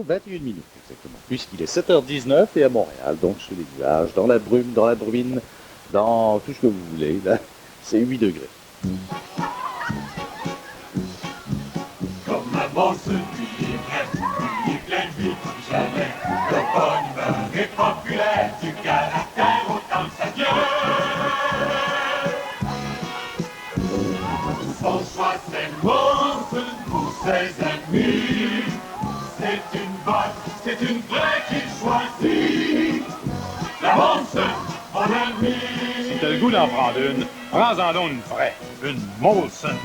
21 minutes exactement, puisqu'il est 7h19 et à Montréal, donc sous les nuages, dans la brume, dans la bruine, dans tout ce que vous voulez, là, c'est 8 degrés. Comme un beau souvenir, il est plein de vie comme jamais. De bonne humeur et populaire, du caractère autant que ça vient. Son choix c'est Molson pour ses amis. C'est une bonne, c'est une vraie qu'il choisit. La Molson, mon ami. Si t'as le goût d'en prendre une, prends-en donc une vraie, une Molson.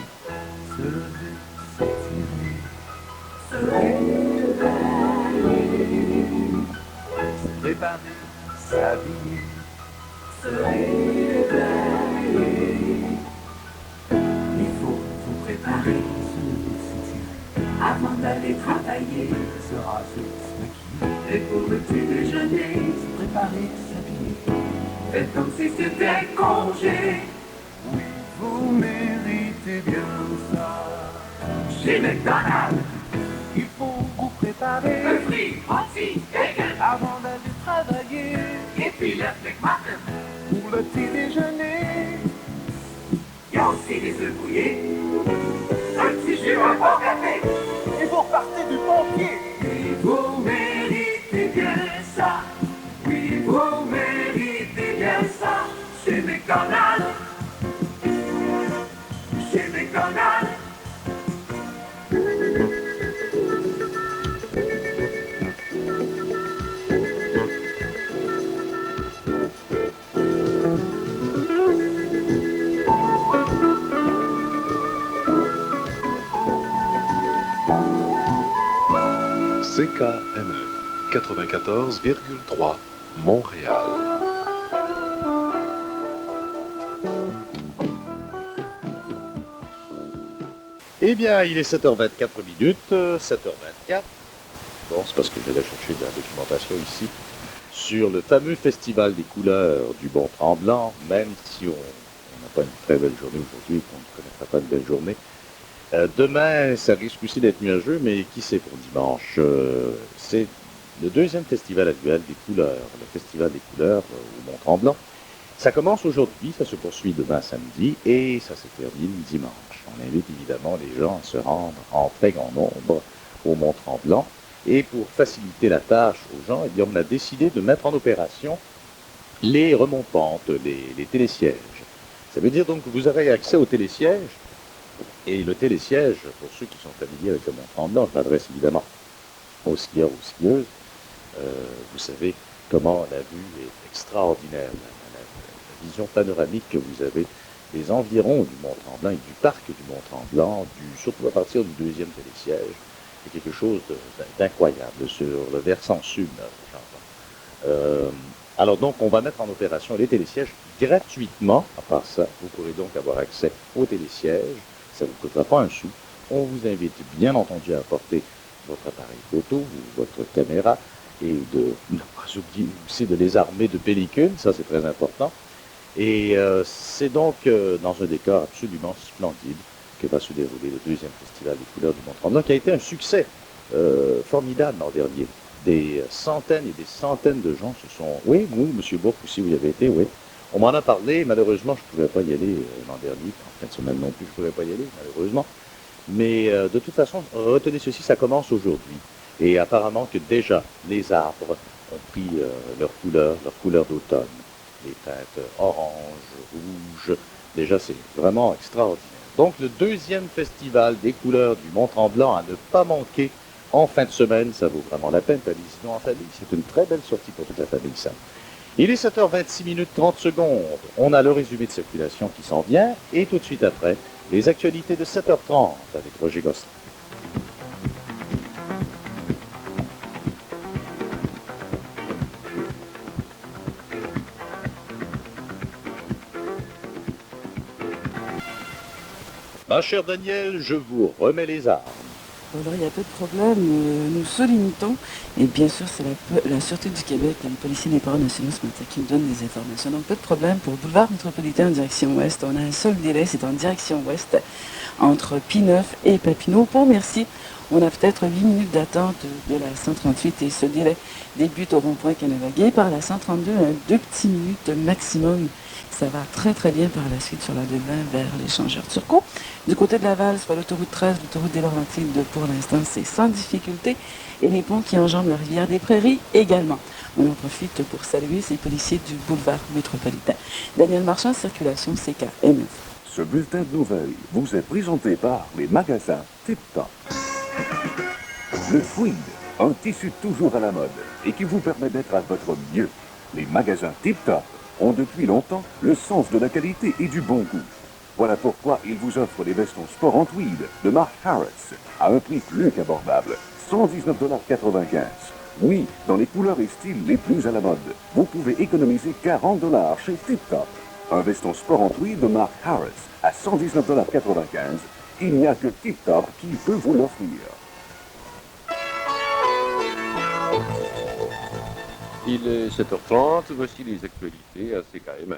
Préparer, s'habiller, se réveiller. Il faut vous préparer, s'étirer avant d'aller travailler, se raser, se maquiller. Et pour le petit déjeuner, se préparer, s'habiller. Faites comme si c'était congé. Oui, vous méritez bien ça. Chez McDonald's, il faut vous préparer. Un free, hottie, bacon. Avant d'aller travailler. Et puis le McMuffin. Pour le petit déjeuner. Il y a aussi des œufs bouillés. Un petit jus, un bon café. Et vous repartez du bon pied. Et vous méritez bien ça. Oui, vous méritez bien ça. Chez McDonald's. Chez McDonald's. CKME 94,3 Montréal. Eh bien, il est 7h24 minutes, 7h24. Bon, c'est parce que j'allais chercher de la documentation ici sur le fameux Festival des couleurs du Mont-Tremblant, même si on n'a pas une très belle journée aujourd'hui et qu'on ne connaîtra pas une belle journée. Demain, ça risque aussi d'être nuageux, mais qui sait pour dimanche? C'est le deuxième festival annuel des couleurs, le Festival des couleurs au Mont-Tremblant. Ça commence aujourd'hui, ça se poursuit demain samedi et ça se termine dimanche. On invite évidemment les gens à se rendre en très grand nombre au Mont-Tremblant. Et pour faciliter la tâche aux gens, eh bien, on a décidé de mettre en opération les remontantes, les télésièges. Ça veut dire donc que vous aurez accès aux télésièges. Et le télésiège, pour ceux qui sont familiers avec le Mont-Tremblant, je m'adresse évidemment aux skieurs, aux skieuses. Vous savez comment la vue est extraordinaire, la vision panoramique que vous avez des environs du Mont-Tremblant et du parc du Mont-Tremblant, surtout à partir du deuxième télésiège. C'est quelque chose d'incroyable sur le versant sud. Alors donc, on va mettre en opération les télésièges gratuitement. À part ça, vous pourrez donc avoir accès aux télésièges. Ça ne vous coûtera pas un sou. On vous invite bien entendu à apporter votre appareil photo ou votre caméra et de ne pas oublier aussi de les armer de pellicules. Ça, c'est très important. Et c'est donc dans un décor absolument splendide que va se dérouler le deuxième festival des couleurs du Mont-Tremblant, qui a été un succès formidable l'an dernier. Des centaines et des centaines de gens se sont... Oui, vous, M. Bourque, aussi, vous y avez été, oui. On m'en a parlé, malheureusement, je ne pouvais pas y aller l'an dernier, en fin de semaine non plus, je ne pouvais pas y aller, malheureusement. Mais de toute façon, retenez ceci, ça commence aujourd'hui. Et apparemment que déjà, les arbres ont pris leur couleur d'automne. Les teintes orange, rouge, déjà c'est vraiment extraordinaire. Donc le deuxième festival des couleurs du Mont-Tremblant à ne pas manquer en fin de semaine, ça vaut vraiment la peine, allez-y en famille, c'est une très belle sortie pour toute la famille ça. Il est 7h26 minutes 30 secondes, on a le résumé de circulation qui s'en vient, et tout de suite après, les actualités de 7h30 avec Roger Gosselin. Ma chère Daniel, je vous remets les armes. Alors, il n'y a pas de problème, nous sollicitons, et bien sûr, c'est la Sûreté du Québec et les policiers des ports nationaux ce matin qui nous donnent des informations. Donc, pas de problème pour le boulevard métropolitain en direction ouest. On a un seul délai, c'est en direction ouest, entre P9 et Papineau. Pour merci, On a peut-être 8 minutes d'attente de la 138 et ce délai débute au rond-point Canada-Gay. Par la 132, 2 petites minutes maximum. Ça va très très bien par la suite sur la 220 vers l'échangeur Turcot. Du côté de Laval, sur l'autoroute 13, l'autoroute des Laurentides, pour l'instant, c'est sans difficulté. Et les ponts qui enjambent la rivière des Prairies également. On en profite pour saluer ces policiers du boulevard métropolitain. Daniel Marchand, circulation CKM. Ce bulletin de nouvelles vous est présenté par les magasins Tip Top. Le tweed, un tissu toujours à la mode et qui vous permet d'être à votre mieux. Les magasins Tip Top ont depuis longtemps le sens de la qualité et du bon goût. Voilà pourquoi ils vous offrent des vestons sport en tweed de marque Harrods à un prix plus qu'abordable, $119,95. Oui, dans les couleurs et styles les plus à la mode, vous pouvez économiser $40 chez Tip Top. Un veston sport en tweed de marque Harrods à $119,95. Il n'y a que Tip Top qui peut vous l'offrir. Il est 7h30, voici les actualités à CKM.